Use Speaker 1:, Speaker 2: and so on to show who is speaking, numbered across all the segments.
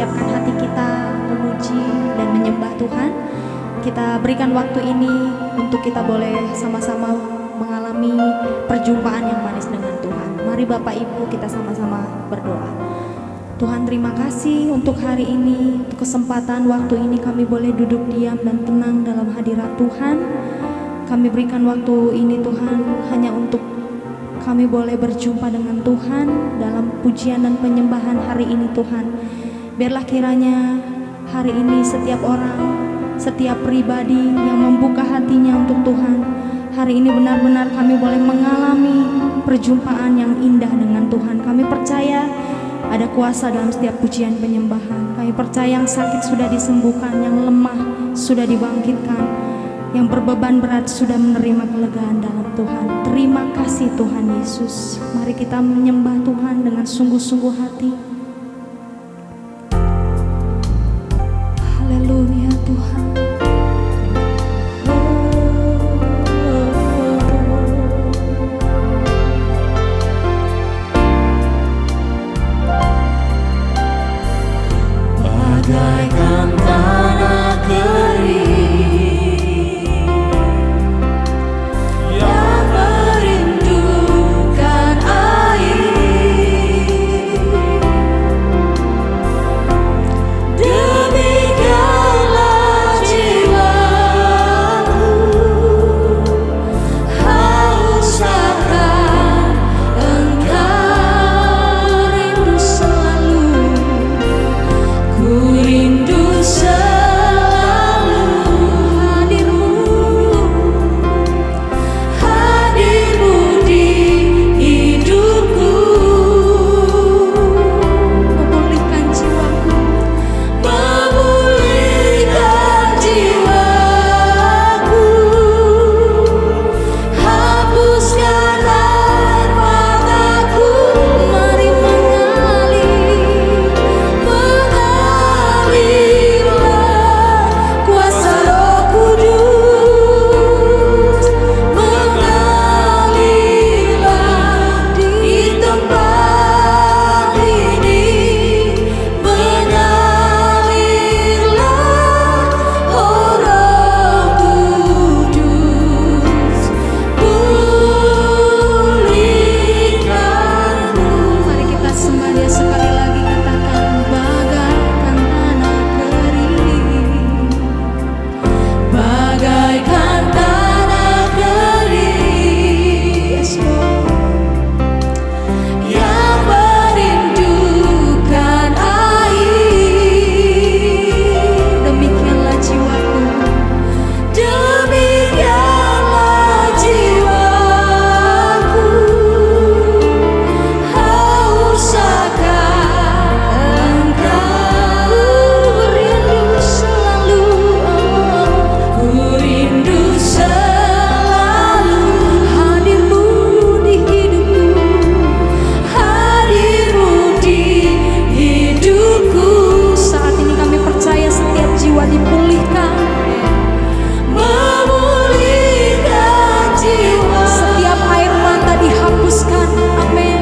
Speaker 1: siapkan hati kita memuji dan menyembah Tuhan. Kita berikan waktu ini untuk kita boleh sama-sama mengalami perjumpaan yang manis dengan Tuhan. Mari Bapak Ibu kita sama-sama berdoa. Tuhan, terima kasih untuk hari ini, untuk kesempatan waktu ini kami boleh duduk diam dan tenang dalam hadirat Tuhan. Kami berikan waktu ini Tuhan hanya untuk kami boleh berjumpa dengan Tuhan dalam pujian dan penyembahan hari ini Tuhan. Biarlah kiranya hari ini setiap orang, setiap pribadi yang membuka hatinya untuk Tuhan, hari ini benar-benar kami boleh mengalami perjumpaan yang indah dengan Tuhan. Kami percaya ada kuasa dalam setiap pujian penyembahan. Kami percaya yang sakit sudah disembuhkan, yang lemah sudah dibangkitkan, yang berbeban berat sudah menerima kelegaan dalam Tuhan. Terima kasih Tuhan Yesus. Mari kita menyembah Tuhan dengan sungguh-sungguh hati. Haleluya Tuhan.
Speaker 2: Bagaikan tanah kering yang merindukan air, demikianlah jiwaku haus akan Engkau, rindu selalu. Ku rindu selalu hadirmu di hidupku,
Speaker 1: Memulihkan jiwaku,
Speaker 2: memulihkan jiwaku, hapuskan air mataku.
Speaker 1: mari
Speaker 2: Mengalirlah kuasa Roh Kudus, mengalirlah di tempat ini, mengalirlah oh Roh Kudus, pulihkanku.
Speaker 1: Mari kita sembah Dia sekali lagi, katakan bagaikan tanah kering.
Speaker 2: Bagaikan tanah kering
Speaker 1: Yes Lord.
Speaker 2: yang merindukan air,
Speaker 1: Demikianlah jiwaku,
Speaker 2: demikianlah jiwaku haus akan Engkau.
Speaker 1: rindu selalu.
Speaker 2: Ku rindu selalu
Speaker 1: Hadirmu di hidupku,
Speaker 2: hadirmu di hidupku.
Speaker 1: saat ini kami percaya setiap jiwa dipulihkan,
Speaker 2: Memulihkan jiwa,
Speaker 1: setiap air mata dihapuskan. Amin.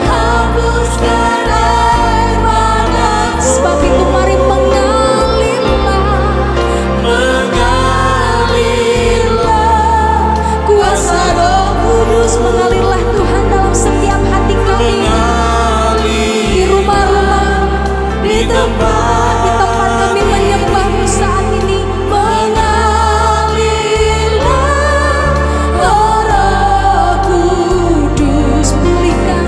Speaker 2: hapuskan air mataku.
Speaker 1: Sebab itu mari mengalirlah
Speaker 2: Mengalirlah kuasa Roh Kudus,
Speaker 1: mengalirlah Tuhan dalam setiap hati kami, di rumah-rumah,
Speaker 2: di tempat
Speaker 1: di tempat kami menyembah-Mu saat ini.
Speaker 2: mengalirlah oh Roh Kudus,
Speaker 1: Pulihkan,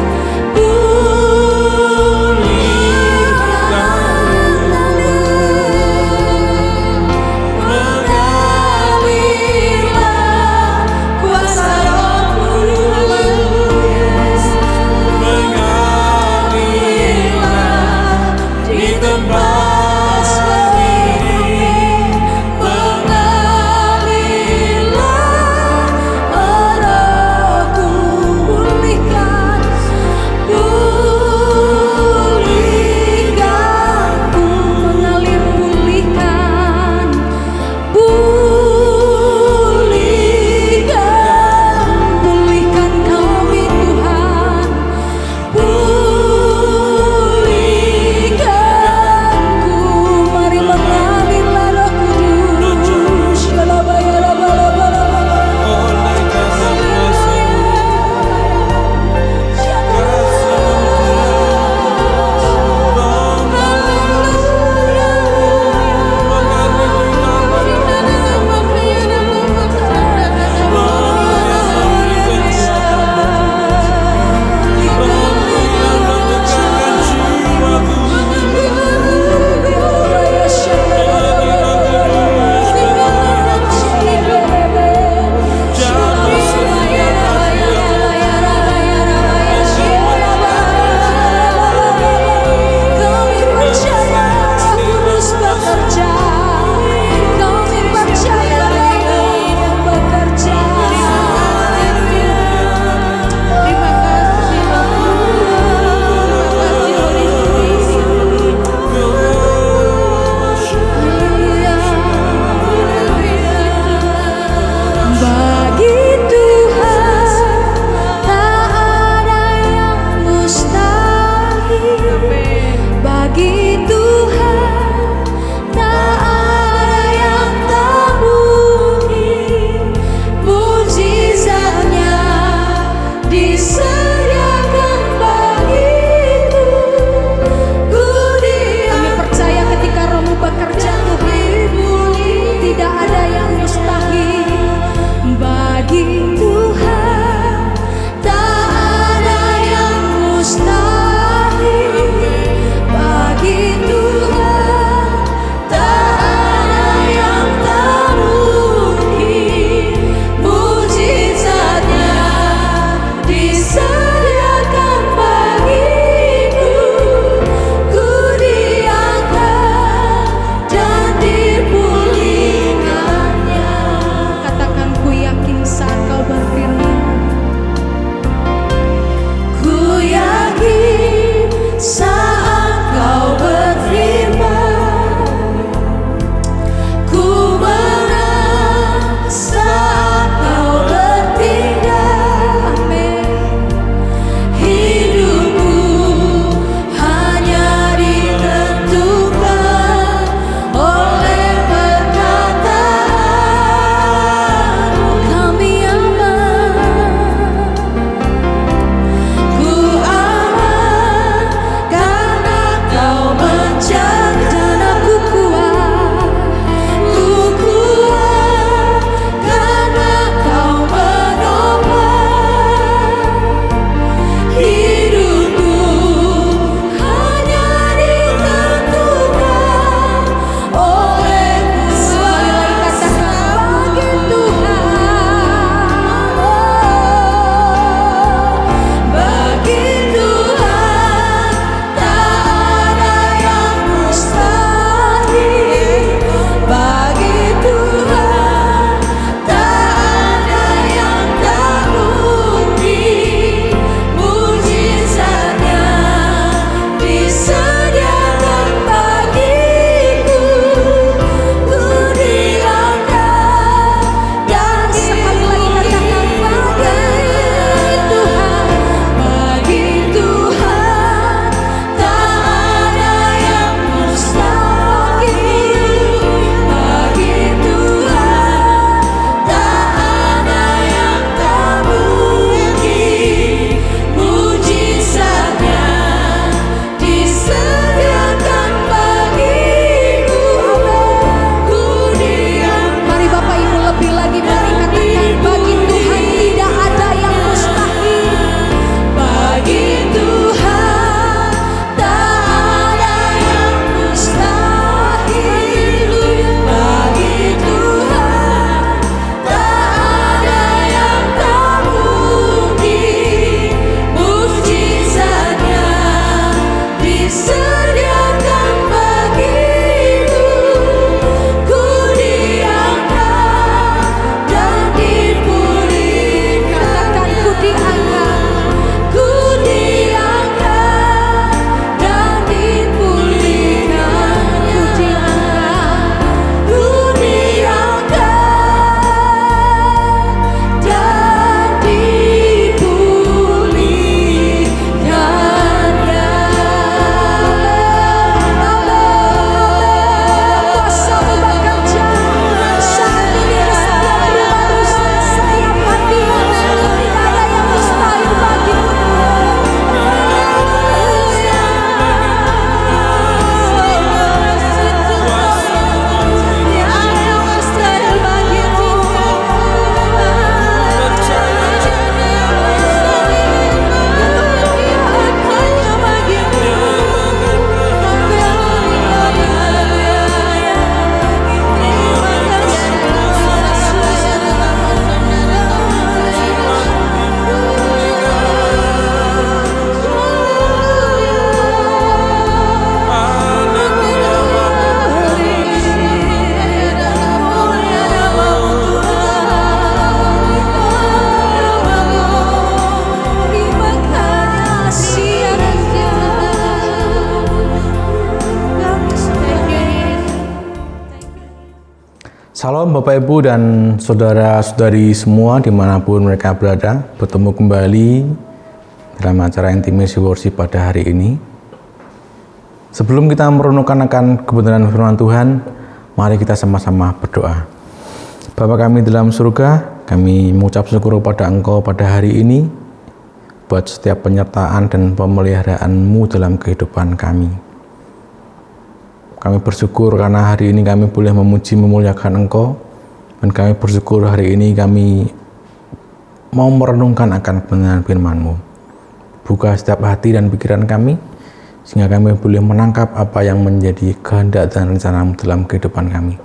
Speaker 2: mengalirlah kuasa Roh Kudus, mengalirlah di tempat
Speaker 3: Salam Bapak Ibu dan saudara-saudari semua dimanapun mereka berada. Bertemu kembali dalam acara Intimacy Worship pada hari ini. Sebelum kita merenungkan akan kebenaran firman Tuhan, mari kita sama-sama berdoa. Bapa kami dalam surga, kami mengucap syukur kepada Engkau pada hari ini buat setiap penyertaan dan pemeliharaanmu dalam kehidupan kami. Kami bersyukur karena hari ini kami boleh memuji memuliakan Engkau, dan kami bersyukur hari ini kami mau merenungkan akan kebenaran firman-Mu. Buka setiap hati dan pikiran kami, sehingga kami boleh menangkap apa yang menjadi kehendak dan rencana-Mu dalam kehidupan kami.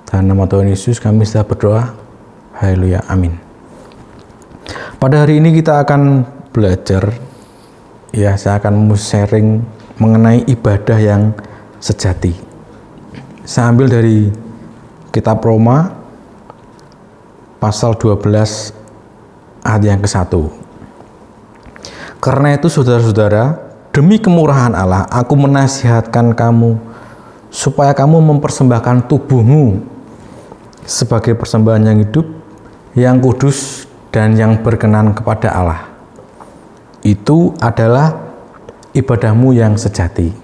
Speaker 3: Dalam nama Tuhan Yesus kami sudah berdoa. Haleluya, amin. Pada hari ini kita akan belajar, saya akan sharing mengenai ibadah yang sejati. Saya ambil dari kitab Roma pasal 12 ayat yang ke-1. Karena itu saudara-saudara, demi kemurahan Allah, aku menasihatkan kamu supaya kamu mempersembahkan tubuhmu sebagai persembahan yang hidup, yang kudus, dan yang berkenan kepada Allah. Itu adalah ibadahmu yang sejati.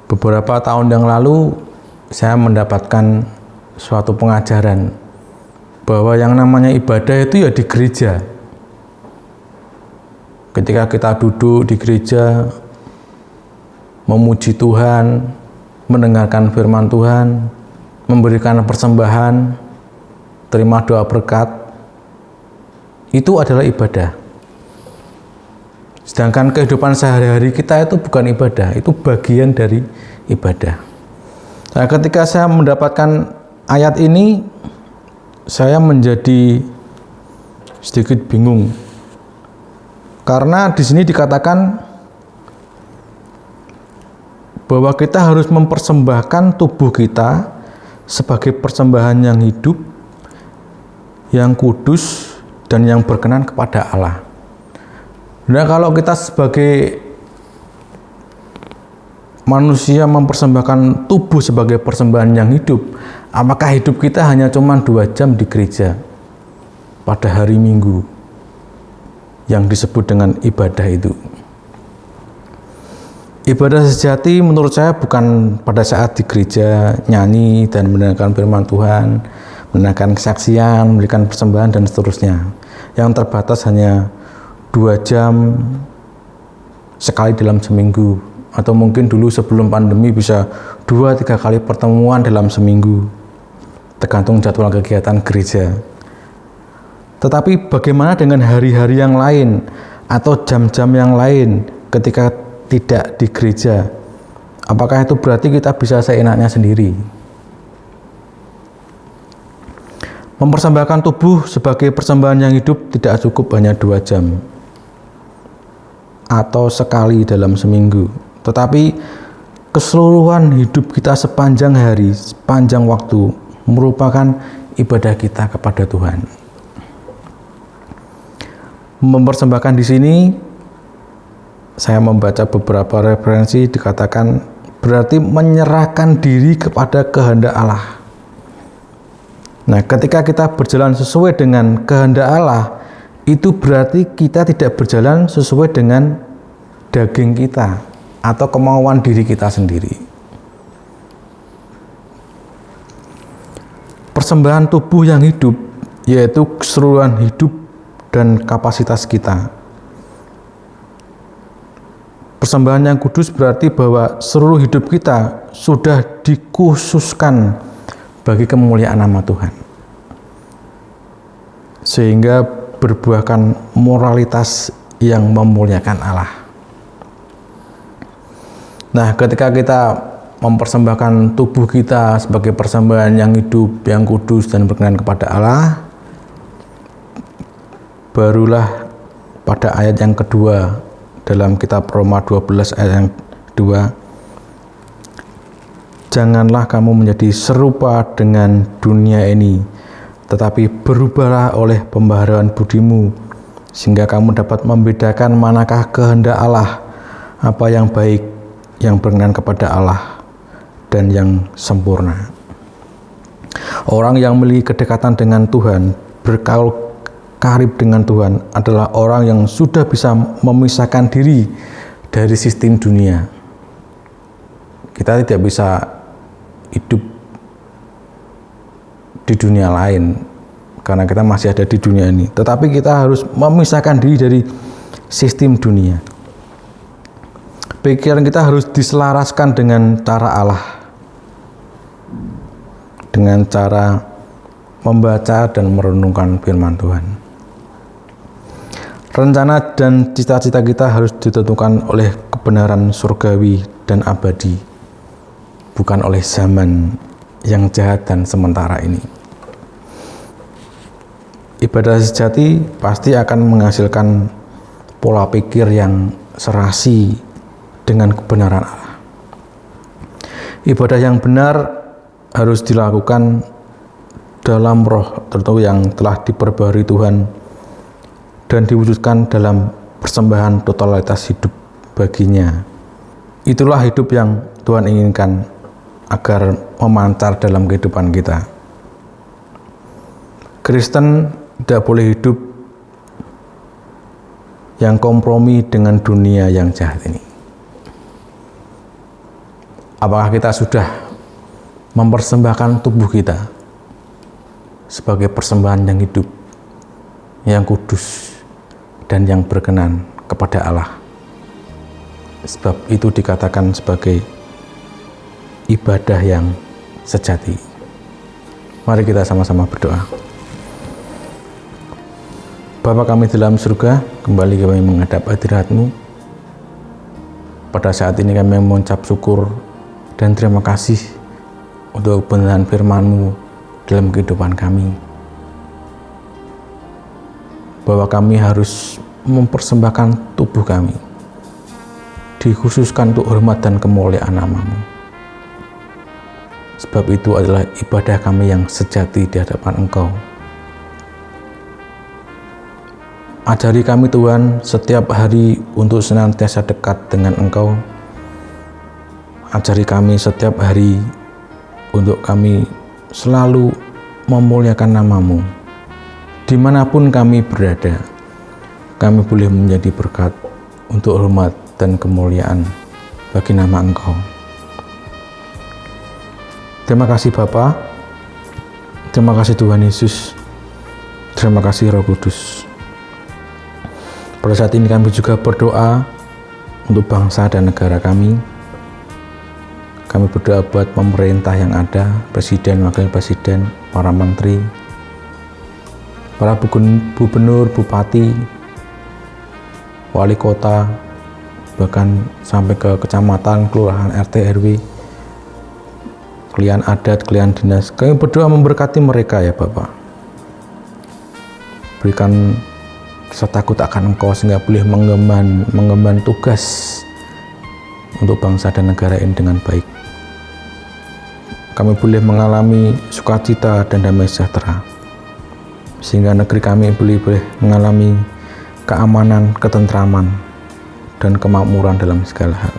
Speaker 3: Beberapa tahun yang lalu saya mendapatkan suatu pengajaran bahwa yang namanya ibadah itu di gereja. Ketika kita duduk di gereja memuji Tuhan, mendengarkan firman Tuhan, memberikan persembahan, terima doa berkat, itu adalah ibadah. Sedangkan kehidupan sehari-hari kita itu bukan ibadah, itu bagian dari ibadah. Nah, ketika saya mendapatkan ayat ini, saya menjadi sedikit bingung. Karena di sini dikatakan bahwa kita harus mempersembahkan tubuh kita sebagai persembahan yang hidup, yang kudus, dan yang berkenan kepada Allah. Nah, kalau kita sebagai manusia mempersembahkan tubuh sebagai persembahan yang hidup, apakah hidup kita hanya cuma 2 jam di gereja pada hari Minggu yang disebut dengan ibadah itu? Ibadah sejati menurut saya bukan pada saat di gereja nyanyi dan mendengarkan firman Tuhan, mendengarkan kesaksian, memberikan persembahan dan seterusnya, yang terbatas hanya 2 jam sekali dalam seminggu, atau mungkin dulu sebelum pandemi bisa 2-3 kali pertemuan dalam seminggu, tergantung jadwal kegiatan gereja. Tetapi bagaimana dengan hari-hari yang lain atau jam-jam yang lain ketika tidak di gereja? Apakah itu berarti kita bisa seenaknya sendiri? Mempersembahkan tubuh sebagai persembahan yang hidup tidak cukup hanya 2 jam atau sekali dalam seminggu, tetapi keseluruhan hidup kita sepanjang hari, sepanjang waktu merupakan ibadah kita kepada Tuhan. Mempersembahkan di sini, saya membaca beberapa referensi, dikatakan berarti menyerahkan diri kepada kehendak Allah. Nah, ketika kita berjalan sesuai dengan kehendak Allah, itu berarti kita tidak berjalan sesuai dengan daging kita atau kemauan diri kita sendiri. Persembahan tubuh yang hidup, yaitu keseluruhan hidup dan kapasitas kita. Persembahan yang kudus berarti bahwa seluruh hidup kita sudah dikhususkan bagi kemuliaan nama Tuhan, sehingga berbuahkan moralitas yang memuliakan Allah. Nah, ketika kita mempersembahkan tubuh kita sebagai persembahan yang hidup, yang kudus, dan berkenan kepada Allah, barulah pada ayat yang kedua dalam kitab Roma 12 ayat yang kedua, janganlah kamu menjadi serupa dengan dunia ini, tetapi berubahlah oleh pembaharuan budimu, sehingga kamu dapat membedakan manakah kehendak Allah, apa yang baik, yang berkenan kepada Allah, dan yang sempurna. Orang yang memiliki kedekatan dengan Tuhan, bergaul karib dengan Tuhan adalah orang yang sudah bisa memisahkan diri dari sistem dunia. Kita tidak bisa hidup di dunia lain karena kita masih ada di dunia ini. Tetapi kita harus memisahkan diri dari sistem dunia. Pikiran kita harus diselaraskan dengan cara Allah, dengan cara membaca dan merenungkan firman Tuhan. Rencana dan cita-cita kita harus ditentukan oleh kebenaran surgawi dan abadi, bukan oleh zaman yang jahat dan sementara ini. Ibadah sejati pasti akan menghasilkan pola pikir yang serasi dengan kebenaran Allah. Ibadah yang benar harus dilakukan dalam roh tertentu yang telah diperbarui Tuhan dan diwujudkan dalam persembahan totalitas hidup baginya. Itulah hidup yang Tuhan inginkan agar memancar dalam kehidupan kita. Kristen tidak boleh hidup yang kompromi dengan dunia yang jahat ini. Apakah kita sudah mempersembahkan tubuh kita sebagai persembahan yang hidup, yang kudus, dan yang berkenan kepada Allah? Sebab itu dikatakan sebagai ibadah yang sejati. Mari kita sama-sama berdoa. Bapa kami di dalam surga, kembali kami menghadap hadirat-Mu. Pada saat ini kami mengucap syukur dan terima kasih untuk kebenaran firman-Mu dalam kehidupan kami. Bahwa kami harus mempersembahkan tubuh kami, dikhususkan untuk hormat dan kemuliaan nama-Mu. Sebab itu adalah ibadah kami yang sejati di hadapan Engkau. Ajari kami Tuhan setiap hari untuk senantiasa dekat dengan Engkau. Ajari kami setiap hari untuk kami selalu memuliakan nama-Mu. Dimanapun kami berada, kami boleh menjadi berkat untuk hormat dan kemuliaan bagi nama Engkau. Terima kasih Bapa. Terima kasih Tuhan Yesus. Terima kasih Roh Kudus. Pada saat ini kami juga berdoa untuk bangsa dan negara kami. Kami berdoa buat pemerintah yang ada, presiden, wakil presiden, para menteri, para gubernur, bupati, wali kota, bahkan sampai ke kecamatan, kelurahan, RT, RW, kalian adat, kalian dinas. Kami berdoa memberkati mereka ya Bapak. Berikan rasa takut akan Engkau sehingga boleh mengemban tugas untuk bangsa dan negara ini dengan baik. Kami boleh mengalami sukacita dan damai sejahtera, sehingga negeri kami boleh mengalami keamanan, ketentraman, dan kemakmuran dalam segala hal.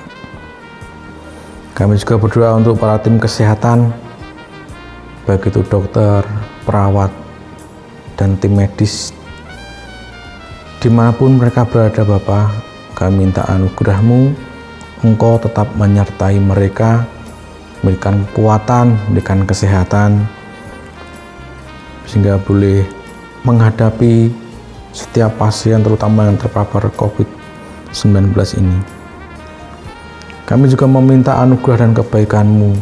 Speaker 3: Kami juga berdoa untuk para tim kesehatan, baik itu dokter, perawat, dan tim medis. Dimanapun mereka berada Bapa, kami minta anugerah-Mu, Engkau tetap menyertai mereka, memberikan kekuatan, memberikan kesehatan, sehingga boleh menghadapi setiap pasien terutama yang terpapar COVID-19 ini. Kami juga meminta anugerah dan kebaikan-Mu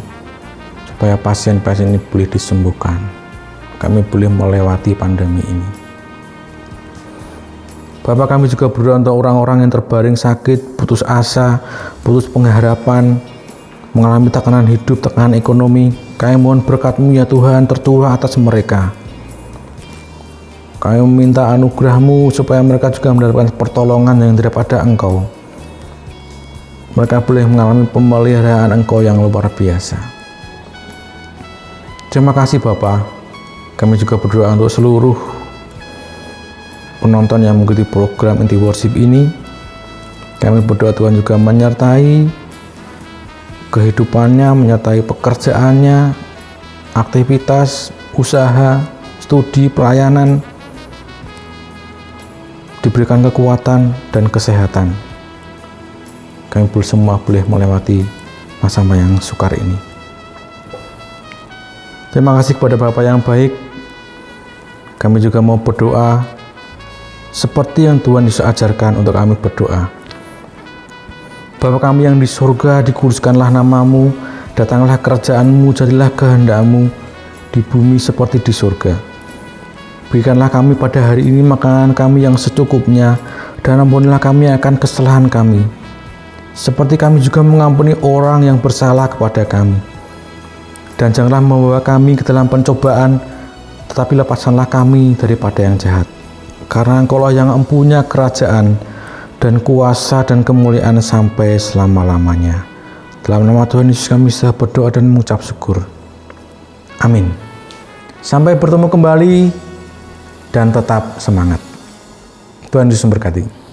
Speaker 3: supaya pasien-pasien ini boleh disembuhkan. Kami boleh melewati pandemi ini. Bapak, kami juga berdoa untuk orang-orang yang terbaring sakit, putus asa, putus pengharapan, mengalami tekanan hidup, tekanan ekonomi. Kami mohon berkat-Mu ya Tuhan tercurah atas mereka. Kami meminta anugerah-Mu supaya mereka juga mendapatkan pertolongan yang daripada Engkau. Mereka boleh mengalami pemeliharaan Engkau yang luar biasa. Terima kasih Bapak. Kami juga berdoa untuk seluruh penonton yang mengikuti program Inti Worship ini. Kami berdoa Tuhan juga menyertai kehidupannya, menyertai pekerjaannya, aktivitas, usaha, studi, pelayanan, diberikan kekuatan dan kesehatan. Kami semua boleh melewati masa-masa yang sukar ini. Terima kasih kepada Bapa yang baik. Kami juga mau berdoa seperti yang Tuhan Yesus ajarkan untuk kami berdoa. Bapa kami yang di surga, dikuduskanlah namamu, datanglah kerajaan-Mu, jadilah kehendak-Mu di bumi seperti di surga. Berikanlah kami pada hari ini makanan kami yang secukupnya, dan ampunilah kami akan kesalahan kami, seperti kami juga mengampuni orang yang bersalah kepada kami. Dan janganlah membawa kami ke dalam pencobaan, tetapi lepaskanlah kami daripada yang jahat. Karena Engkau-lah yang mempunyai kerajaan dan kuasa dan kemuliaan sampai selama-lamanya. Dalam nama Tuhan Yesus kami sudah berdoa dan mengucap syukur. Amin. Sampai bertemu kembali dan tetap semangat. Tuhan Yesus memberkati.